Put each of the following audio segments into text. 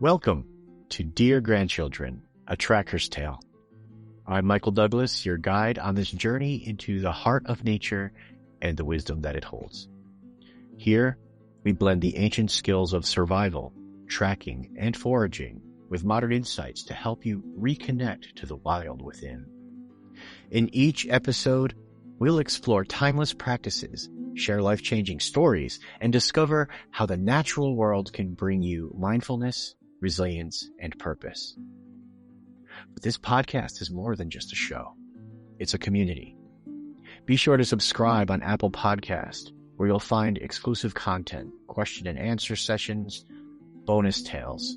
Welcome to Dear Grandchildren, a Tracker's Tale. I'm Michael Douglas, your guide on this journey into the heart of nature and the wisdom that it holds. Here, we blend the ancient skills of survival, tracking, and foraging with modern insights to help you reconnect to the wild within. In each episode, we'll explore timeless practices, share life-changing stories, and discover how the natural world can bring you mindfulness, resilience, and purpose. But this podcast is more than just a show. It's a community. Be sure to subscribe on Apple Podcast, where you'll find exclusive content, question and answer sessions, bonus tales.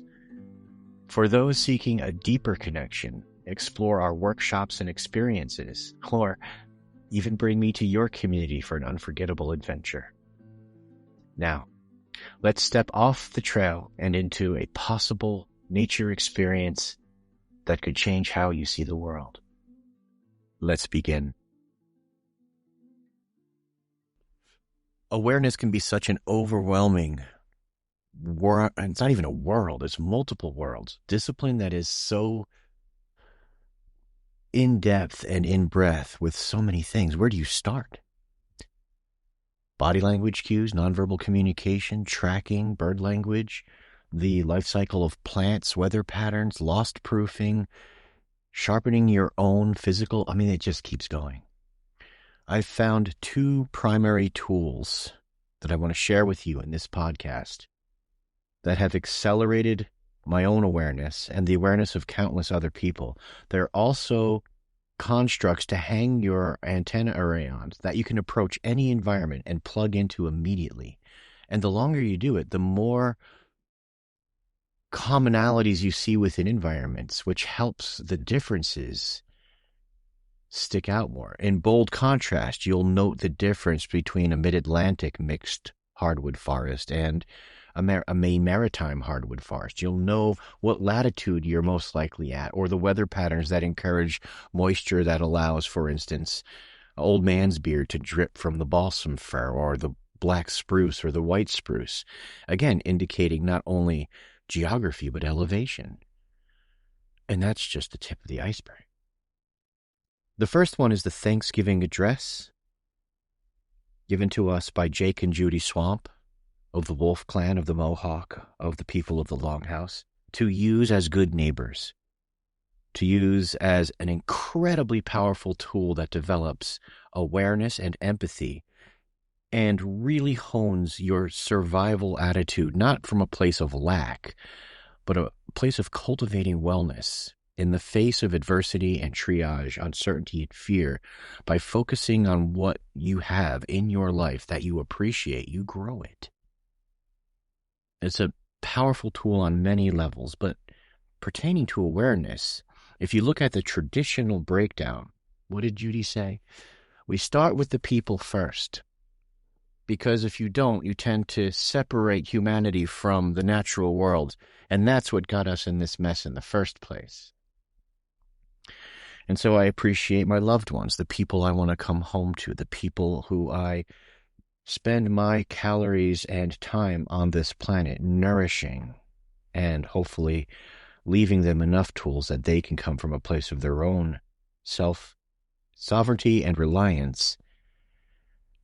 For those seeking a deeper connection, explore our workshops and experiences, or even bring me to your community for an unforgettable adventure. Now, let's step off the trail and into a possible nature experience that could change how you see the world. Let's begin. Awareness can be such an overwhelming world. It's not even a world, it's multiple worlds. Discipline that is so in depth and in breadth with so many things. Where do you start? Body language cues, nonverbal communication, tracking, bird language, the life cycle of plants, weather patterns, lost proofing, sharpening your own physical. It just keeps going. I've found two primary tools that I want to share with you in this podcast that have accelerated my own awareness and the awareness of countless other people. They're also constructs to hang your antenna array on that you can approach any environment and plug into immediately. And the longer you do it, the more commonalities you see within environments, which helps the differences stick out more. In bold contrast, you'll note the difference between a mid-Atlantic mixed hardwood forest and a maritime hardwood forest. You'll know what latitude you're most likely at, or the weather patterns that encourage moisture that allows, for instance, old man's beard to drip from the balsam fir or the black spruce or the white spruce. Again, indicating not only geography, but elevation. And that's just the tip of the iceberg. The first one is the Thanksgiving address given to us by Jake and Judy Swamp of the Wolf Clan of the Mohawk, of the people of the Longhouse, to use as good neighbors, to use as an incredibly powerful tool that develops awareness and empathy and really hones your survival attitude, not from a place of lack, but a place of cultivating wellness in the face of adversity and triage, uncertainty and fear. By focusing on what you have in your life that you appreciate, you grow it. It's a powerful tool on many levels, but pertaining to awareness, if you look at the traditional breakdown, what did Judy say? We start with the people first, because if you don't, you tend to separate humanity from the natural world, and that's what got us in this mess in the first place. And so I appreciate my loved ones, the people I want to come home to, the people who I spend my calories and time on this planet nourishing and hopefully leaving them enough tools that they can come from a place of their own self-sovereignty and reliance.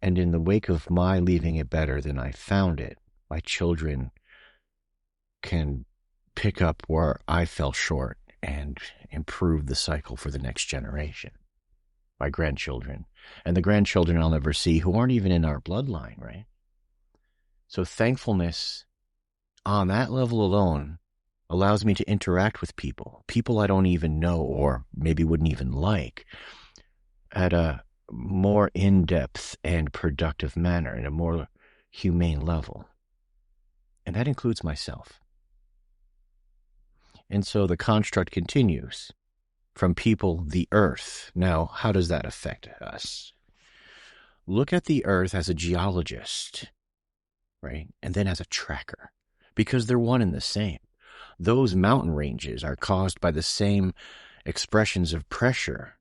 And in the wake of my leaving it better than I found it, my children can pick up where I fell short and improve the cycle for the next generation. My grandchildren, and the grandchildren I'll never see who aren't even in our bloodline, right? So thankfulness on that level alone allows me to interact with people I don't even know or maybe wouldn't even like, at a more in-depth and productive manner, in a more humane level. And that includes myself. And so the construct continues. From people, the earth. Now, how does that affect us? Look at the earth as a geologist, right? And then as a tracker, because they're one and the same. Those mountain ranges are caused by the same expressions of pressure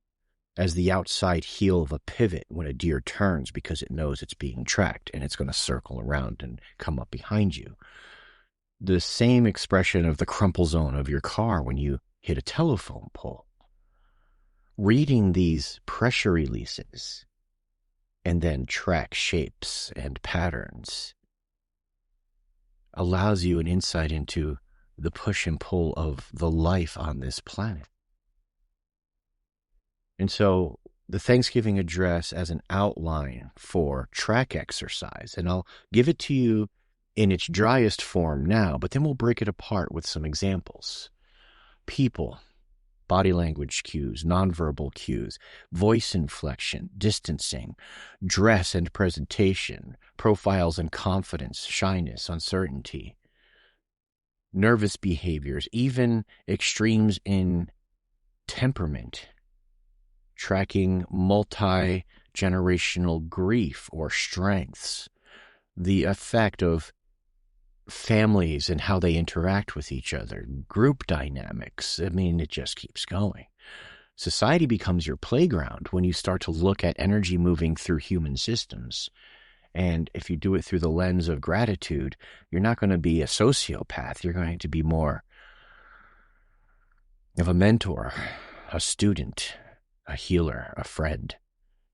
as the outside heel of a pivot when a deer turns because it knows it's being tracked and it's going to circle around and come up behind you. the same expression of the crumple zone of your car when you hit a telephone pole. Reading these pressure releases and then track shapes and patterns allows you an insight into the push and pull of the life on this planet. And so the Thanksgiving address as an outline for track exercise, and I'll give it to you in its driest form now, but then we'll break it apart with some examples. People, body language cues, nonverbal cues, voice inflection, distancing, dress and presentation, profiles and confidence, shyness, uncertainty, nervous behaviors, even extremes in temperament, tracking multi-generational grief or strengths, the effect of families and how they interact with each other, group dynamics. I mean, it just keeps going. Society becomes your playground when you start to look at energy moving through human systems. And if you do it through the lens of gratitude, you're not going to be a sociopath. You're going to be more of a mentor, a student, a healer, a friend,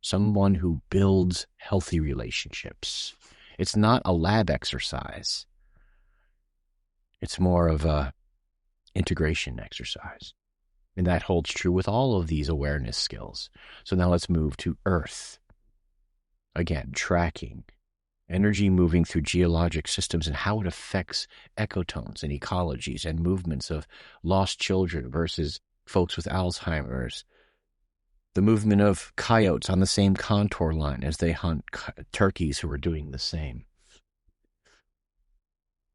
someone who builds healthy relationships. It's not a lab exercise. It's more of a integration exercise. And that holds true with all of these awareness skills. So now let's move to Earth. Again, tracking energy moving through geologic systems and how it affects ecotones and ecologies and movements of lost children versus folks with Alzheimer's. The movement of coyotes on the same contour line as they hunt turkeys who are doing the same.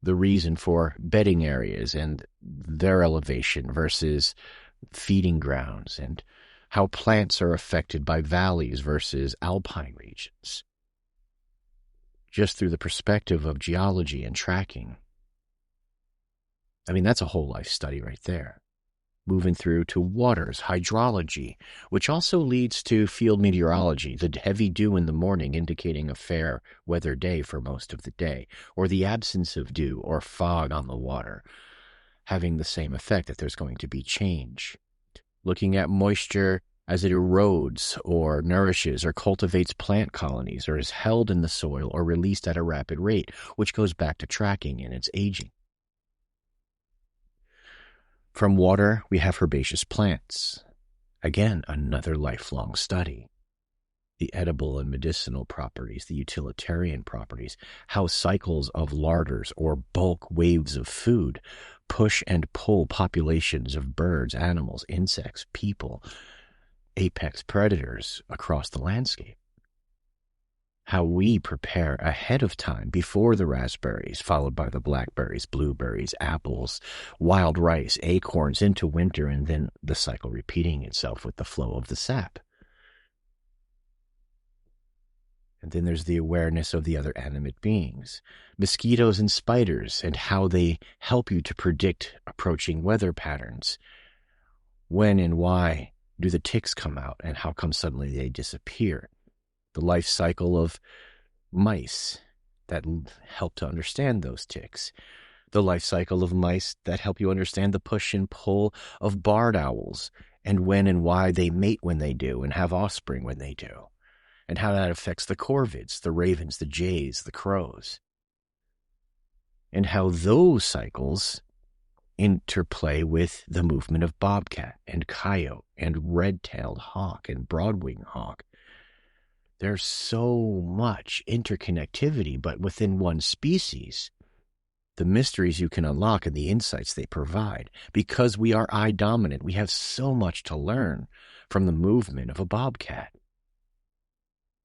The reason for bedding areas and their elevation versus feeding grounds, and how plants are affected by valleys versus alpine regions, just through the perspective of geology and tracking. I mean, that's a whole life study right there. Moving through to waters, hydrology, which also leads to field meteorology, the heavy dew in the morning indicating a fair weather day for most of the day, or the absence of dew or fog on the water, having the same effect that there's going to be change. Looking at moisture as it erodes or nourishes or cultivates plant colonies or is held in the soil or released at a rapid rate, which goes back to tracking and its aging. From water, we have herbaceous plants. Again, another lifelong study. The edible and medicinal properties, the utilitarian properties, how cycles of larders or bulk waves of food push and pull populations of birds, animals, insects, people, apex predators across the landscape. How we prepare ahead of time before the raspberries, followed by the blackberries, blueberries, apples, wild rice, acorns into winter, and then the cycle repeating itself with the flow of the sap. And then there's the awareness of the other animate beings, mosquitoes and spiders, and how they help you to predict approaching weather patterns. When and why do the ticks come out, and how come suddenly they disappear? The life cycle of mice that help to understand those ticks. The life cycle of mice that help you understand the push and pull of barred owls, and when and why they mate when they do and have offspring when they do, and how that affects the corvids, the ravens, the jays, the crows, and how those cycles interplay with the movement of bobcat and coyote and red-tailed hawk and broadwing hawk. There's so much interconnectivity, but within one species, the mysteries you can unlock and the insights they provide. Because we are eye dominant, we have so much to learn from the movement of a bobcat.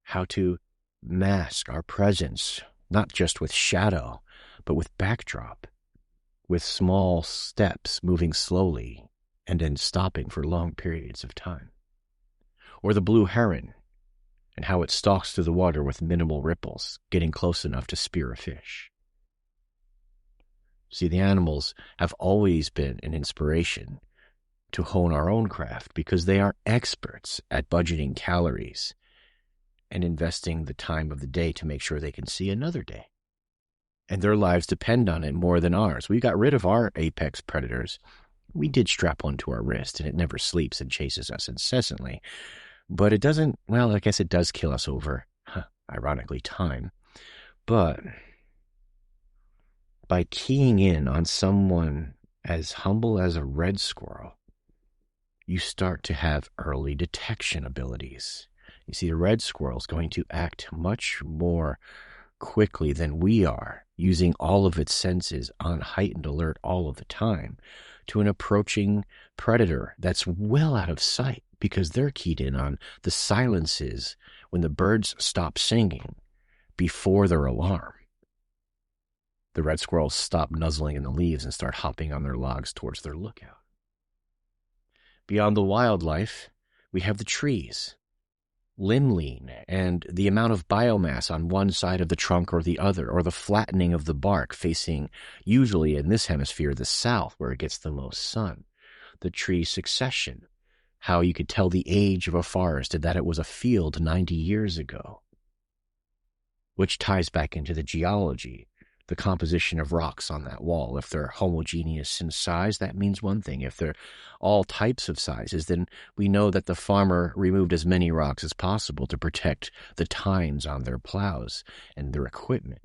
How to mask our presence, not just with shadow, but with backdrop, with small steps moving slowly and then stopping for long periods of time. Or the blue heron, and how it stalks through the water with minimal ripples, getting close enough to spear a fish. See, the animals have always been an inspiration to hone our own craft because they are experts at budgeting calories and investing the time of the day to make sure they can see another day. and their lives depend on it more than ours. We got rid of our apex predators. We did strap one to our wrist, and it never sleeps and chases us incessantly. But it doesn't, well, I guess it does kill us over, ironically, time. But by keying in on someone as humble as a red squirrel, you start to have early detection abilities. You see, the red squirrel is going to act much more quickly than we are, using all of its senses on heightened alert all of the time to an approaching predator that's well out of sight because they're keyed in on the silences when the birds stop singing before their alarm. The red squirrels stop nuzzling in the leaves and start hopping on their logs towards their lookout. Beyond the wildlife, we have the trees. Limb lean and the amount of biomass on one side of the trunk or the other, or the flattening of the bark facing, usually in this hemisphere, the south, where it gets the most sun. The tree succession, how you could tell the age of a forest and that it was a field 90 years ago, which ties back into the geology, the composition of rocks on that wall. If they're homogeneous in size, that means one thing. If they're all types of sizes, then we know that the farmer removed as many rocks as possible to protect the tines on their plows and their equipment.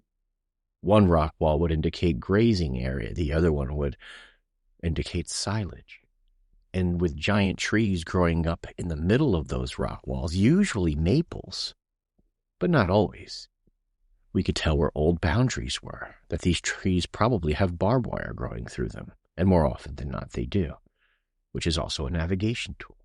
One rock wall would indicate grazing area. The other one would indicate silage. And with giant trees growing up in the middle of those rock walls, usually maples, but not always, we could tell where old boundaries were, that these trees probably have barbed wire growing through them, and more often than not they do, which is also a navigation tool.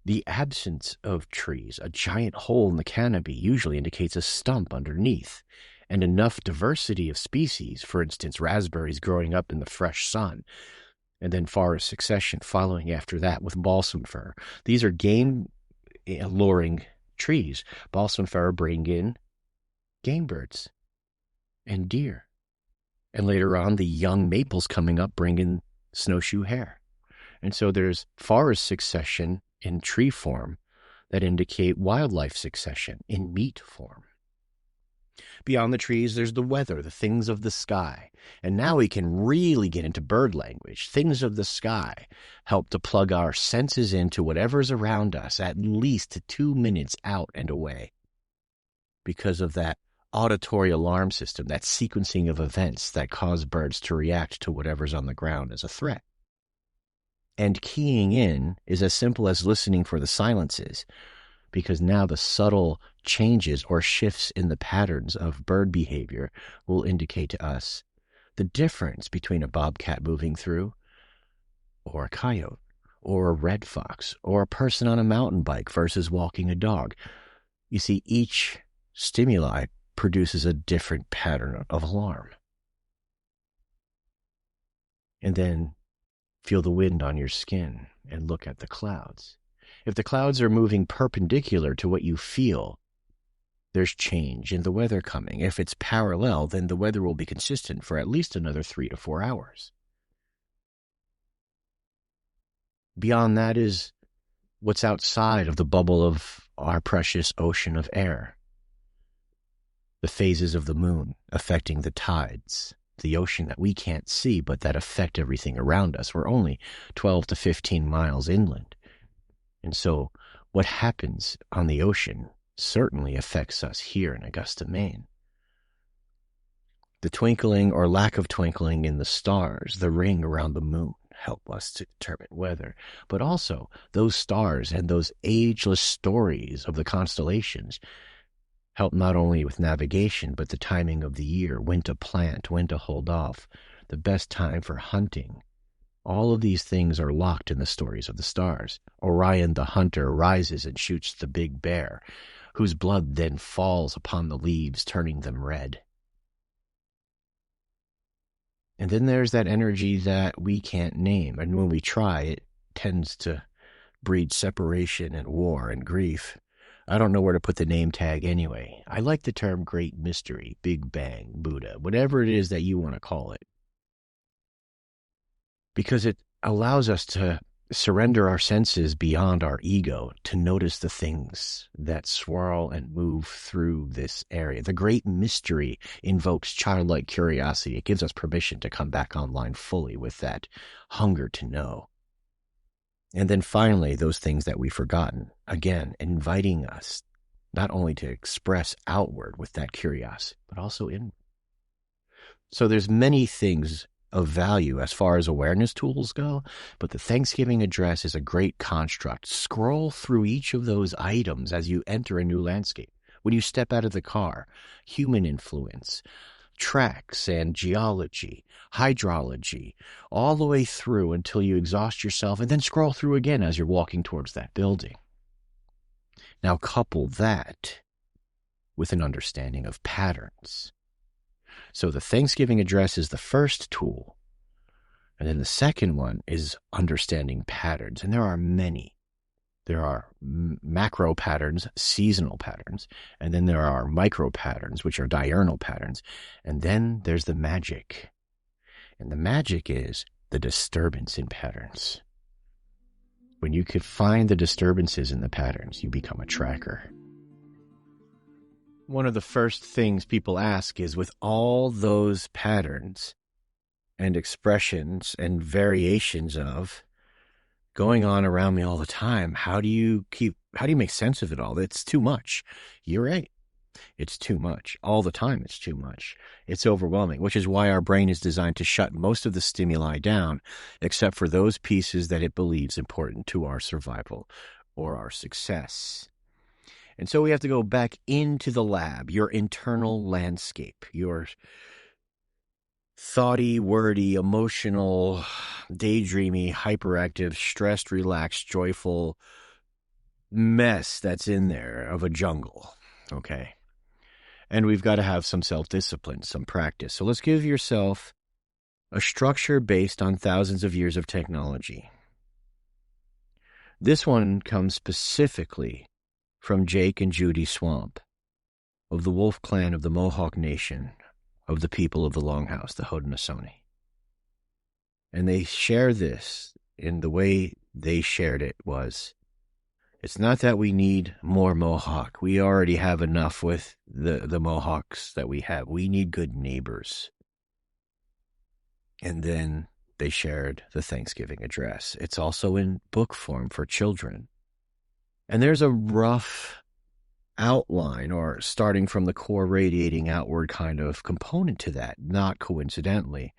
The absence of trees, a giant hole in the canopy, usually indicates a stump underneath, and enough diversity of species, for instance, raspberries growing up in the fresh sun, and then forest succession following after that with balsam fir. These are game-alluring trees. Balsam fir bring in game birds and deer. And later on, the young maples coming up bring in snowshoe hare. And so there's forest succession in tree form that indicate wildlife succession in meat form. Beyond the trees, there's the weather, the things of the sky. And now we can really get into bird language. Things of the sky help to plug our senses into whatever's around us at least 2 minutes out and away, because of that auditory alarm system, that sequencing of events that cause birds to react to whatever's on the ground as a threat. And keying in is as simple as listening for the silences, because now the subtle changes or shifts in the patterns of bird behavior will indicate to us the difference between a bobcat moving through, or a coyote, or a red fox, or a person on a mountain bike versus walking a dog. You see, each stimuli produces a different pattern of alarm. And then feel the wind on your skin and look at the clouds. If the clouds are moving perpendicular to what you feel, there's change in the weather coming. If it's parallel, then the weather will be consistent for at least another 3 to 4 hours. Beyond that is what's outside of the bubble of our precious ocean of air. The phases of the moon affecting the tides, the ocean that we can't see but that affect everything around us. We're only 12 to 15 miles inland. And so what happens on the ocean certainly affects us here in Augusta, Maine. The twinkling or lack of twinkling in the stars, the ring around the moon, help us to determine weather. But also those stars and those ageless stories of the constellations help not only with navigation, but the timing of the year, when to plant, when to hold off, the best time for hunting. All of these things are locked in the stories of the stars. Orion the hunter rises and shoots the big bear, whose blood then falls upon the leaves, turning them red. And then there's that energy that we can't name, and when we try, it tends to breed separation and war and grief. I don't know where to put the name tag anyway. I like the term Great Mystery, Big Bang, Buddha, whatever it is that you want to call it, because it allows us to surrender our senses beyond our ego to notice the things that swirl and move through this area. The great mystery invokes childlike curiosity. It gives us permission to come back online fully with that hunger to know. And then finally, those things that we've forgotten, again, inviting us not only to express outward with that curiosity, but also inward. So there's many things of value as far as awareness tools go, but the Thanksgiving address is a great construct. Scroll through each of those items as you enter a new landscape. When you step out of the car, human influence, tracks and geology, hydrology, all the way through until you exhaust yourself, and then scroll through again as you're walking towards that building. Now couple that with an understanding of patterns. So the Thanksgiving address is the first tool. And then the second one is understanding patterns. And there are many. There are macro patterns, seasonal patterns. And then there are micro patterns, which are diurnal patterns. And then there's the magic. And the magic is the disturbance in patterns. When you could find the disturbances in the patterns, you become a tracker. One of the first things people ask is, with all those patterns and expressions and variations of going on around me all the time, how do you make sense of it all? It's too much. You're right. It's too much. All the time it's too much. It's overwhelming, which is why our brain is designed to shut most of the stimuli down, except for those pieces that it believes important to our survival or our success. And so we have to go back into the lab, your internal landscape, your thoughty, wordy, emotional, daydreamy, hyperactive, stressed, relaxed, joyful mess that's in there of a jungle, okay? And we've got to have some self-discipline, some practice. So let's give yourself a structure based on thousands of years of technology. This one comes specifically from Jake and Judy Swamp of the Wolf Clan of the Mohawk Nation, of the people of the Longhouse, the Haudenosaunee. And they share this in the way they shared it was, it's not that we need more Mohawk. We already have enough with the Mohawks that we have. We need good neighbors. And then they shared the Thanksgiving address. It's also in book form for children. And there's a rough outline, or starting from the core radiating outward kind of component to that, not coincidentally.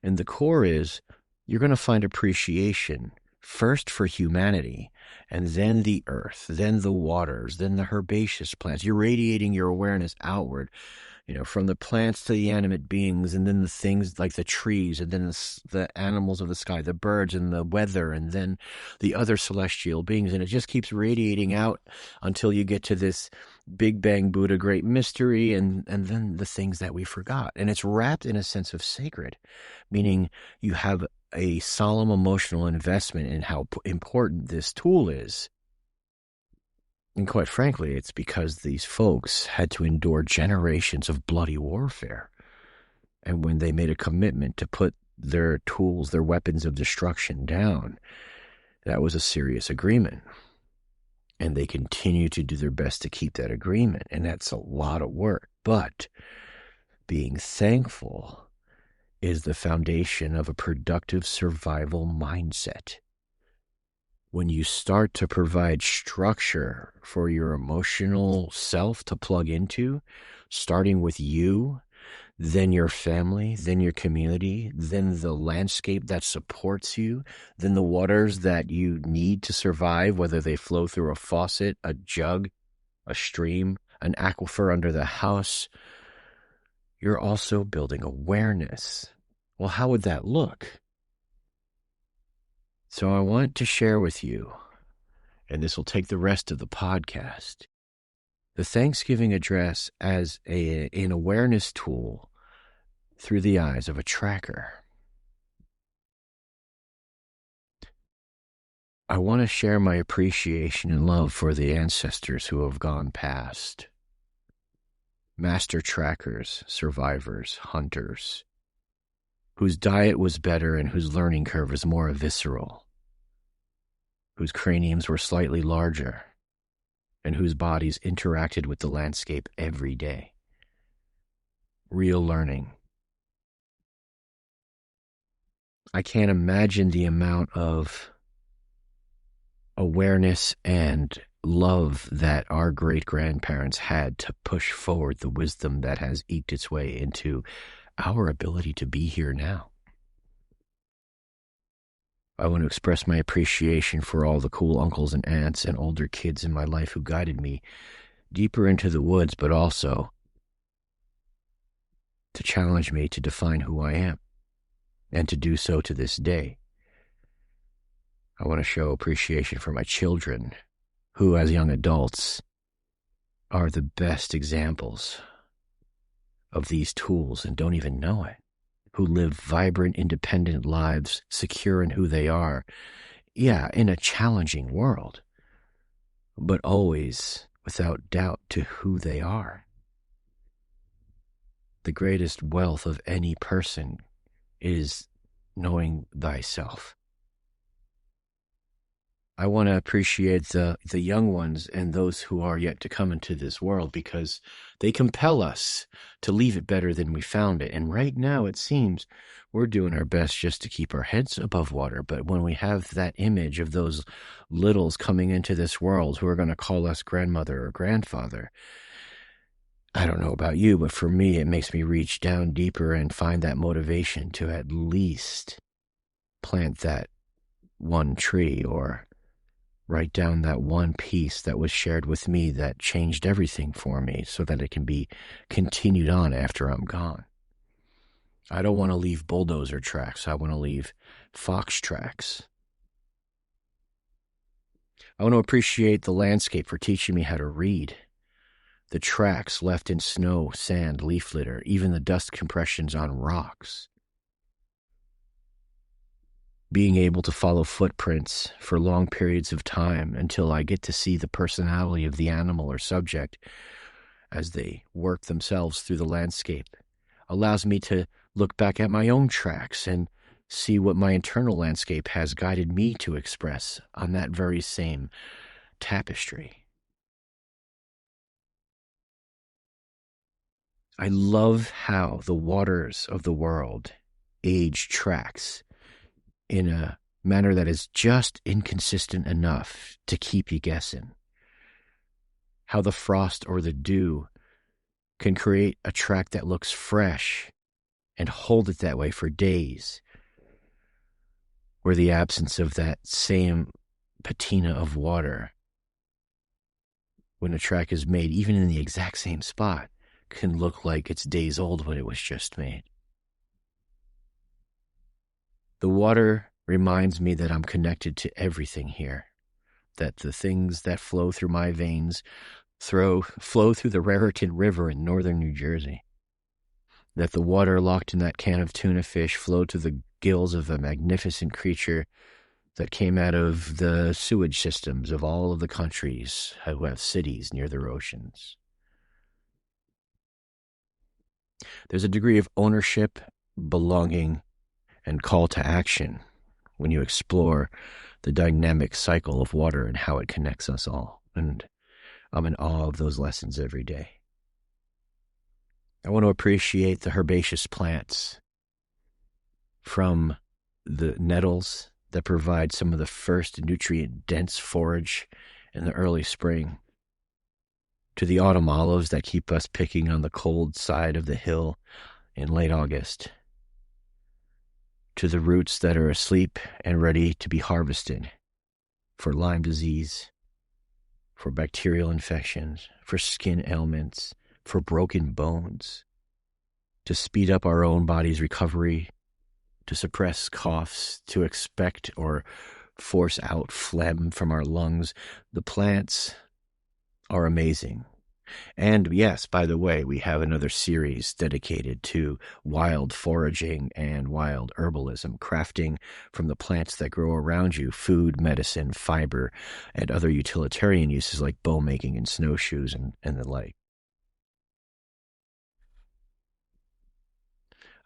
And the core is, you're going to find appreciation first for humanity, and then the earth, then the waters, then the herbaceous plants. You're radiating your awareness outward, from the plants to the animate beings, and then the things like the trees, and then the animals of the sky, the birds and the weather, and then the other celestial beings. And it just keeps radiating out until you get to this Big Bang Buddha great mystery, and then the things that we forgot. And it's wrapped in a sense of sacred, meaning you have a solemn emotional investment in how important this tool is. And quite frankly, it's because these folks had to endure generations of bloody warfare. And when they made a commitment to put their tools, their weapons of destruction down, that was a serious agreement. And they continue to do their best to keep that agreement. And that's a lot of work. But being thankful is the foundation of a productive survival mindset. When you start to provide structure for your emotional self to plug into, starting with you, then your family, then your community, then the landscape that supports you, then the waters that you need to survive, whether they flow through a faucet, a jug, a stream, an aquifer under the house, you're also building awareness. Well, how would that look? So I want to share with you, and this will take the rest of the podcast, the Thanksgiving address as an awareness tool through the eyes of a tracker. I want to share my appreciation and love for the ancestors who have gone past. Master trackers, survivors, hunters, whose diet was better and whose learning curve is more visceral. whose craniums were slightly larger, and whose bodies interacted with the landscape every day. Real learning. I can't imagine the amount of awareness and love that our great-grandparents had to push forward the wisdom that has eked its way into our ability to be here now. I want to express my appreciation for all the cool uncles and aunts and older kids in my life who guided me deeper into the woods, but also to challenge me to define who I am, and to do so to this day. I want to show appreciation for my children, who as young adults are the best examples of these tools and don't even know it, who live vibrant, independent lives, secure in who they are. Yeah, in a challenging world, but always without doubt to who they are. The greatest wealth of any person is knowing thyself. I want to appreciate the young ones and those who are yet to come into this world, because they compel us to leave it better than we found it. And right now, it seems we're doing our best just to keep our heads above water. But when we have that image of those littles coming into this world who are going to call us grandmother or grandfather, I don't know about you, but for me, it makes me reach down deeper and find that motivation to at least plant that one tree, or write down that one piece that was shared with me that changed everything for me, so that it can be continued on after I'm gone. I don't want to leave bulldozer tracks. I want to leave fox tracks. I want to appreciate the landscape for teaching me how to read. The tracks left in snow, sand, leaf litter, even the dust compressions on rocks. Being able to follow footprints for long periods of time until I get to see the personality of the animal or subject as they work themselves through the landscape allows me to look back at my own tracks and see what my internal landscape has guided me to express on that very same tapestry. I love how the waters of the world age tracks in a manner that is just inconsistent enough to keep you guessing. How the frost or the dew can create a track that looks fresh and hold it that way for days, where the absence of that same patina of water, when a track is made, even in the exact same spot, can look like it's days old when it was just made. The water reminds me that I'm connected to everything here, that the things that flow through my veins flow through the Raritan River in northern New Jersey, that the water locked in that can of tuna fish flowed to the gills of a magnificent creature that came out of the sewage systems of all of the countries who have cities near their oceans. There's a degree of ownership, belonging, and call to action when you explore the dynamic cycle of water and how it connects us all. And I'm in awe of those lessons every day. I want to appreciate the herbaceous plants, from the nettles that provide some of the first nutrient-dense forage in the early spring, to the autumn olives that keep us picking on the cold side of the hill in late August, to the roots that are asleep and ready to be harvested for Lyme disease, for bacterial infections, for skin ailments, for broken bones, to speed up our own body's recovery, to suppress coughs, to expect or force out phlegm from our lungs. The plants are amazing. And yes, by the way, we have another series dedicated to wild foraging and wild herbalism, crafting from the plants that grow around you food, medicine, fiber, and other utilitarian uses like bow making and snowshoes and the like.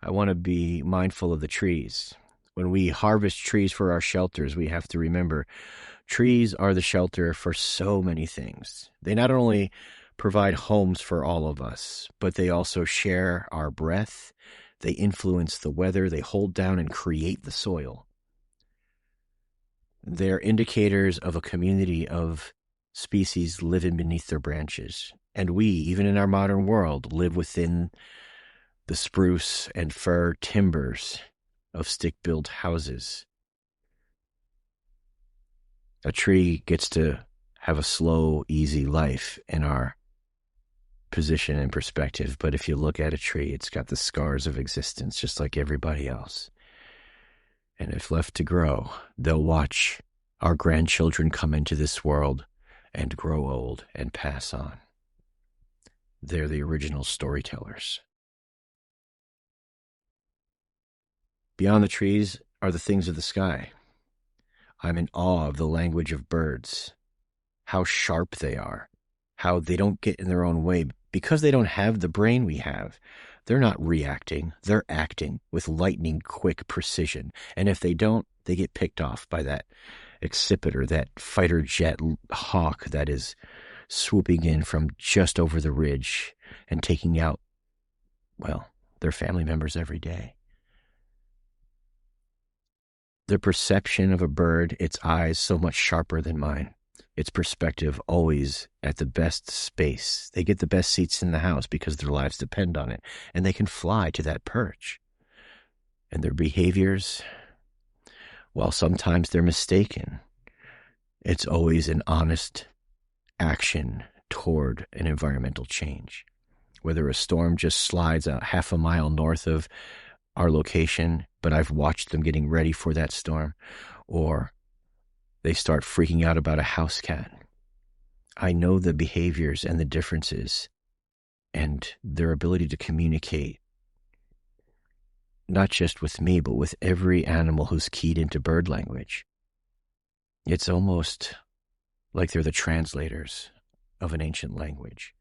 I want to be mindful of the trees. When we harvest trees for our shelters, we have to remember trees are the shelter for so many things. They not only provide homes for all of us, but they also share our breath. They influence the weather. They hold down and create the soil. They're indicators of a community of species living beneath their branches. And we, even in our modern world, live within the spruce and fir timbers of stick-built houses. A tree gets to have a slow, easy life in our position and perspective. But if you look at a tree, it's got the scars of existence, just like everybody else. And if left to grow, they'll watch our grandchildren come into this world and grow old and pass on. They're the original storytellers. Beyond the trees are the things of the sky. I'm in awe of the language of birds, how sharp they are, how they don't get in their own way. Because they don't have the brain we have, they're not reacting, they're acting with lightning quick precision. And if they don't, they get picked off by that accipiter, that fighter jet hawk that is swooping in from just over the ridge and taking out, well, their family members every day. Their perception of a bird, its eyes so much sharper than mine. Its perspective always at the best space. They get the best seats in the house because their lives depend on it. And they can fly to that perch. And their behaviors, while sometimes they're mistaken, it's always an honest action toward an environmental change. Whether a storm just slides out half a mile north of our location, but I've watched them getting ready for that storm, or they start freaking out about a house cat. I know the behaviors and the differences and their ability to communicate, not just with me, but with every animal who's keyed into bird language. It's almost like they're the translators of an ancient language.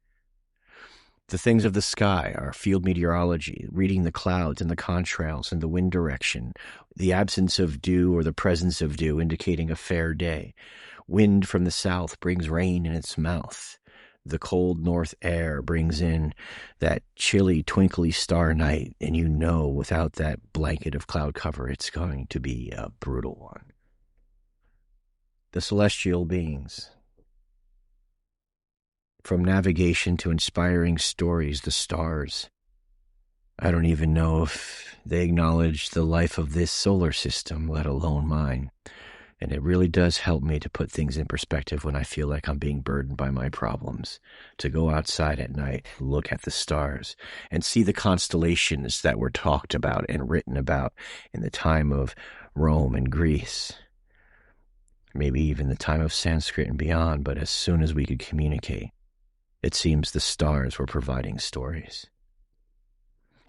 The things of the sky are field meteorology, reading the clouds and the contrails and the wind direction, the absence of dew or the presence of dew indicating a fair day. Wind from the south brings rain in its mouth. The cold north air brings in that chilly, twinkly star night, and you know without that blanket of cloud cover, it's going to be a brutal one. The celestial beings. From navigation to inspiring stories, the stars. I don't even know if they acknowledge the life of this solar system, let alone mine. And it really does help me to put things in perspective when I feel like I'm being burdened by my problems. To go outside at night, look at the stars, and see the constellations that were talked about and written about in the time of Rome and Greece. Maybe even the time of Sanskrit and beyond, but as soon as we could communicate, it seems the stars were providing stories.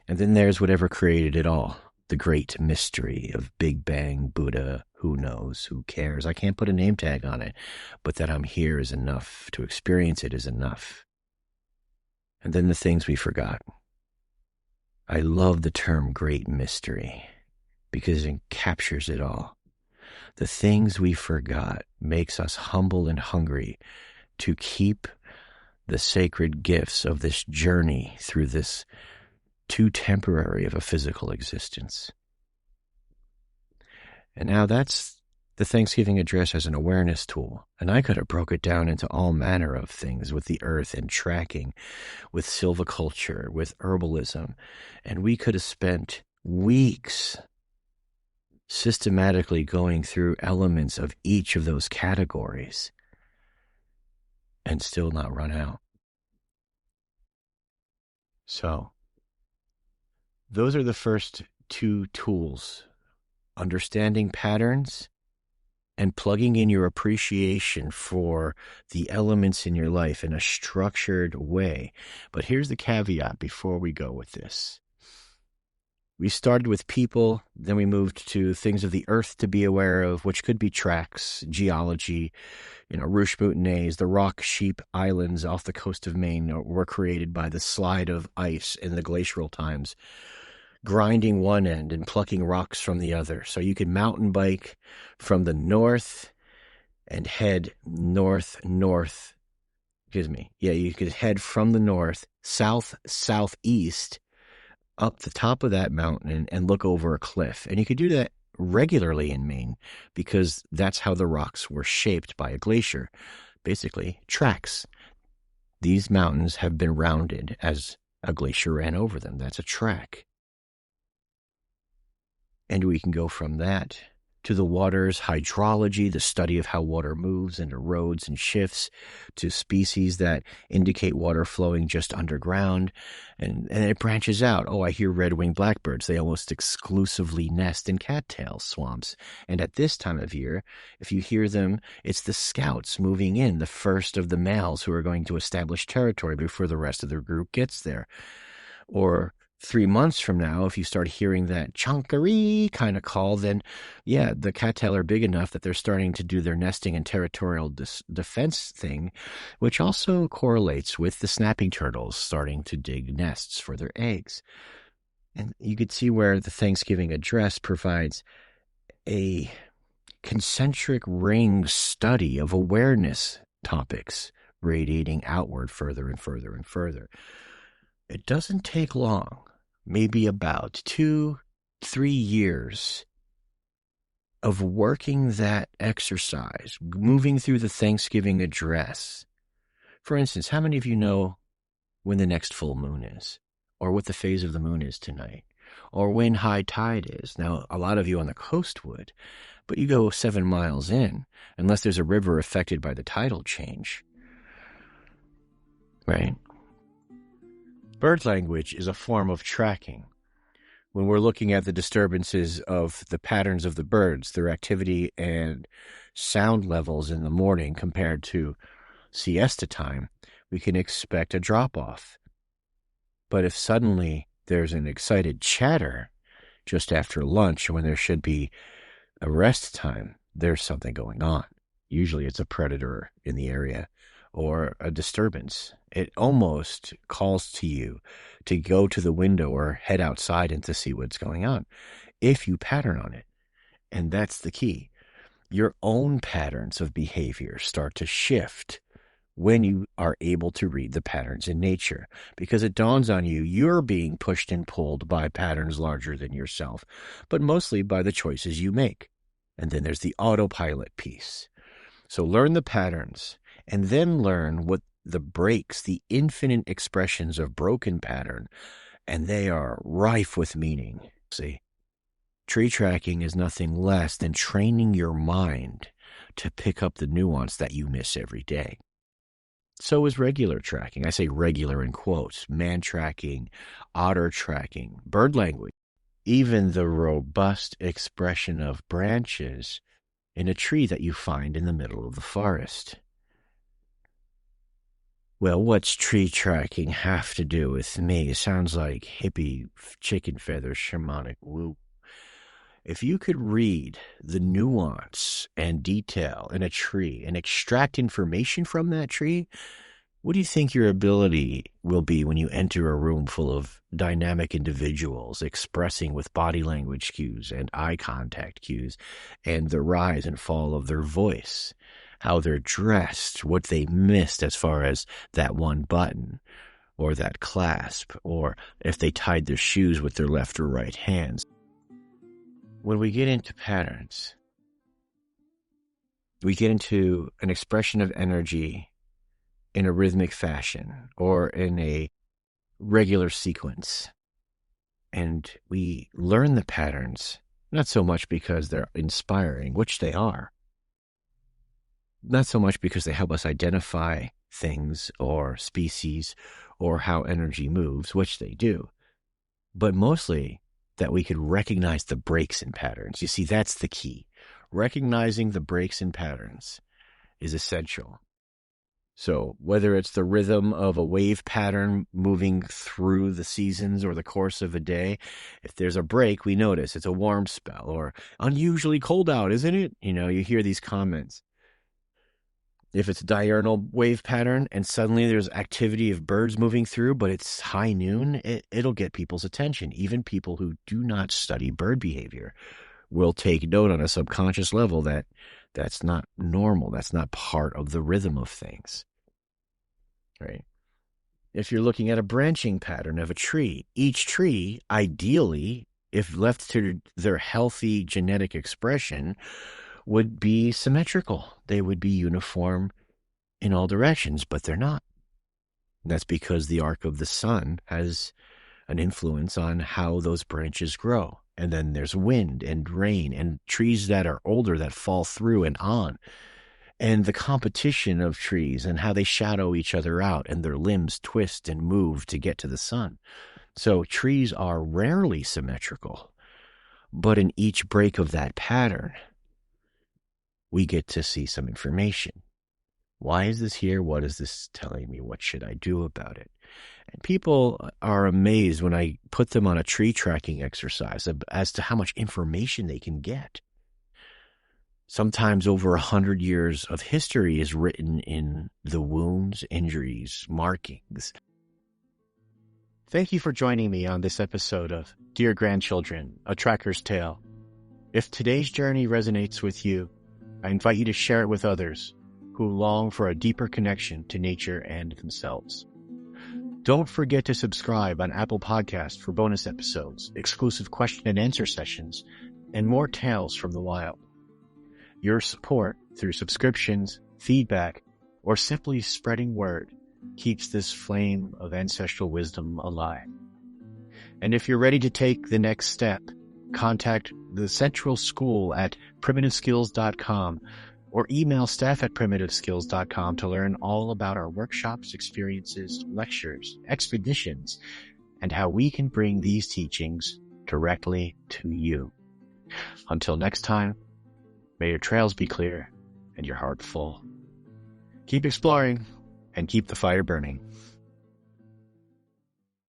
And then there's whatever created it all, the great mystery of Big Bang, Buddha, who knows, who cares? I can't put a name tag on it, but that I'm here is enough. To experience it is enough. And then the things we forgot. I love the term great mystery because it captures it all. The things we forgot makes us humble and hungry to keep the sacred gifts of this journey through this too temporary of a physical existence. And now that's the Thanksgiving address as an awareness tool. And I could have broke it down into all manner of things with the earth and tracking, with silviculture, with herbalism. And we could have spent weeks systematically going through elements of each of those categories and still not run out. So, those are the first two tools, understanding patterns and plugging in your appreciation for the elements in your life in a structured way. But here's the caveat before we go with this. We started with people, then we moved to things of the earth to be aware of, which could be tracks, geology, Rouge Moutonnaise, the rock sheep islands off the coast of Maine were created by the slide of ice in the glacial times. grinding one end and plucking rocks from the other. So you could mountain bike from the north and head north. Excuse me. Yeah, you could head from the north, southeast, up the top of that mountain and look over a cliff. And you could do that regularly in Maine because that's how the rocks were shaped by a glacier. Basically, tracks. These mountains have been rounded as a glacier ran over them. That's a track. And we can go from that to the water's hydrology, the study of how water moves and erodes and shifts, to species that indicate water flowing just underground. And it branches out. Oh, I hear red-winged blackbirds. They almost exclusively nest in cattail swamps. And at this time of year, if you hear them, it's the scouts moving in, the first of the males who are going to establish territory before the rest of their group gets there. Or 3 months from now, if you start hearing that chonkaree kind of call, then yeah, the cattail are big enough that they're starting to do their nesting and territorial defense thing, which also correlates with the snapping turtles starting to dig nests for their eggs. And you could see where the Thanksgiving address provides a concentric ring study of awareness topics radiating outward further and further and further. It doesn't take long, maybe about 2-3 years of working that exercise, moving through the Thanksgiving address. For instance, how many of you know when the next full moon is, or what the phase of the moon is tonight, or when high tide is? Now, a lot of you on the coast would, but you go 7 miles in, unless there's a river affected by the tidal change, right? Bird language is a form of tracking. When we're looking at the disturbances of the patterns of the birds, their activity and sound levels in the morning compared to siesta time, we can expect a drop-off. But if suddenly there's an excited chatter just after lunch when there should be a rest time, there's something going on. Usually it's a predator in the area or a disturbance. It almost calls to you to go to the window or head outside and to see what's going on if you pattern on it. And that's the key. Your own patterns of behavior start to shift when you are able to read the patterns in nature, because it dawns on you you're being pushed and pulled by patterns larger than yourself, but mostly by the choices you make. And then there's the autopilot piece. So learn the patterns and then learn what the breaks, the infinite expressions of broken pattern, and they are rife with meaning. See, tree tracking is nothing less than training your mind to pick up the nuance that you miss every day. So is regular tracking. I say regular in quotes. Man tracking, otter tracking, bird language, even the robust expression of branches in a tree that you find in the middle of the forest. Well, what's tree tracking have to do with me? It sounds like hippie chicken feather shamanic woo. If you could read the nuance and detail in a tree and extract information from that tree, what do you think your ability will be when you enter a room full of dynamic individuals expressing with body language cues and eye contact cues and the rise and fall of their voice, how they're dressed, what they missed as far as that one button or that clasp, or if they tied their shoes with their left or right hands? When we get into patterns, we get into an expression of energy in a rhythmic fashion or in a regular sequence. And we learn the patterns, not so much because they're inspiring, which they are, not so much because they help us identify things or species or how energy moves, which they do, but mostly that we could recognize the breaks in patterns. You see, that's the key. Recognizing the breaks in patterns is essential. So whether it's the rhythm of a wave pattern moving through the seasons or the course of a day, if there's a break, we notice it's a warm spell or unusually cold out, isn't it? You know, you hear these comments. If it's a diurnal wave pattern and suddenly there's activity of birds moving through, but it's high noon, it'll get people's attention. Even people who do not study bird behavior will take note on a subconscious level that that's not normal. That's not part of the rhythm of things, right? If you're looking at a branching pattern of a tree, each tree, ideally, if left to their healthy genetic expression, would be symmetrical. They would be uniform in all directions, but they're not. That's because the arc of the sun has an influence on how those branches grow. And then there's wind and rain and trees that are older that fall through and on. And the competition of trees and how they shadow each other out and their limbs twist and move to get to the sun. So trees are rarely symmetrical. But in each break of that pattern, we get to see some information. Why is this here? What is this telling me? What should I do about it? And people are amazed when I put them on a tree tracking exercise as to how much information they can get. Sometimes over 100 years of history is written in the wounds, injuries, markings. Thank you for joining me on this episode of Dear Grandchildren, A Tracker's Tale. If today's journey resonates with you, I invite you to share it with others who long for a deeper connection to nature and themselves. Don't forget to subscribe on Apple Podcasts for bonus episodes, exclusive question and answer sessions, and more tales from the wild. Your support through subscriptions, feedback, or simply spreading word keeps this flame of ancestral wisdom alive. And if you're ready to take the next step, contact the Central School at primitiveskills.com or email staff@primitiveskills.com to learn all about our workshops, experiences, lectures, expeditions, and how we can bring these teachings directly to you. Until next time, may your trails be clear and your heart full. Keep exploring and keep the fire burning.